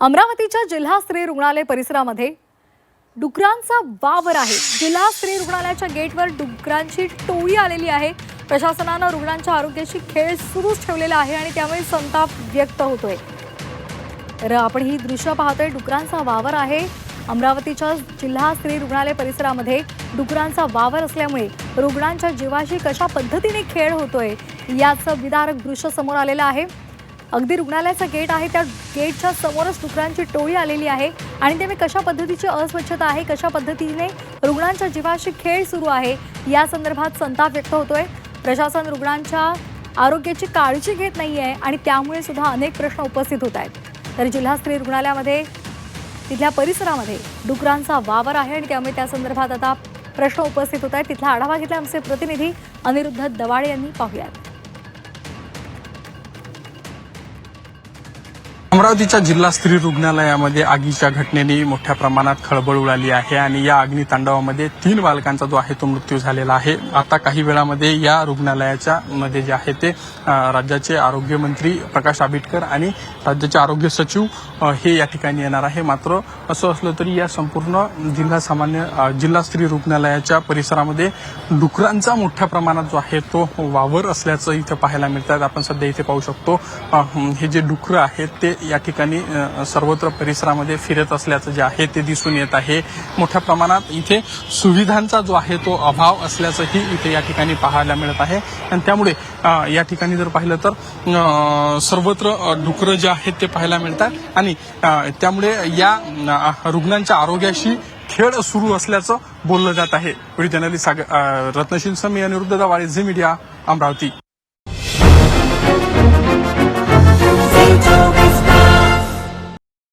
अमरावतीच्या जिल्हा स्त्री रुग्णालय परिसरामध्ये डुकरांचा वावर आहे। जिल्हा स्त्री रुग्णालयाच्या गेटवर डुकरांची टोळी आलेली आहे। प्रशासनाने रुग्णांच्या आरोग्याची खेळ सुरूच ठेवलेला आहे आणि त्यामुळे संताप व्यक्त होतोय। तर आपण ही दृश्य पाहतोय, डुकरांचा वावर आहे। अमरावतीच्या जिल्हा स्त्री रुग्णालय परिसरामध्ये डुकरांचा वावर असल्यामुळे रुग्णांच्या जीवाशी कशा पद्धतीने खेळ होतोय याचं विदारक दृश्य समोर आलेलं आहे। अगदी रुग्णालयाचा गेट आहे, त्या गेटच्या समोरच डुकरांची टोळी आलेली आहे आणि त्यामुळे कशा पद्धतीची अस्वच्छता आहे, कशा पद्धतीने रुग्णांच्या जीवाशी खेळ सुरू आहे या संदर्भात संताप व्यक्त होतोय। प्रशासन रुग्णांच्या आरोग्याची काळजी घेत नाहीये आणि त्यामुळे सुद्धा अनेक प्रश्न उपस्थित होत आहेत। तर जिल्हा स्त्री रुग्णालयामध्ये तिथल्या परिसरामध्ये डुकरांचा वावर आहे आणि त्यामुळे त्या संदर्भात आता प्रश्न उपस्थित होत आहेत। तिथला आढावा घेतला आमचे प्रतिनिधी अनिरुद्ध दवाडे यांनी। पाहूयात। अमरावतीच्या जिल्हा स्त्री रुग्णालयामध्ये आगीच्या घटनेने मोठ्या प्रमाणात खळबळ उडाली आहे आणि या अग्नितांडवामध्ये 3 बालकांचा जो आहे तो मृत्यू झालेला आहे। आता काही वेळामध्ये या रुग्णालयाच्या मध्ये जे आहे ते राज्याचे आरोग्य मंत्री प्रकाश आंबेडकर आणि राज्याचे आरोग्य सचिव हे या ठिकाणी येणार आहे। मात्र असं असलं तरी या संपूर्ण जिल्हा स्त्री रुग्णालयाच्या परिसरामध्ये डुकरांचा मोठ्या प्रमाणात जो आहे तो वावर असल्याचं इथे पाहायला मिळतात। आपण सध्या इथे पाहू शकतो हे जे डुकरं आहेत ते या ठिकाणी सर्वत्र परिसरामध्ये फिरत असल्याचं जे आहे ते दिसून येत आहे। मोठ्या प्रमाणात इथे सुविधांचा जो आहे तो अभाव असल्याचंही इथे या ठिकाणी पाहायला मिळत आहे आणि त्यामुळे या ठिकाणी जर पाहिलं तर सर्वत्र डुकरं जे आहेत ते पाहायला मिळतात आणि त्यामुळे या रुग्णांच्या आरोग्याशी खेळ सुरू असल्याचं बोललं जात आहे। व्हिडिओ जर्नलिस्ट रत्नशील समी, अनिरुद्ध दवाडे, झी मीडिया, अमरावती।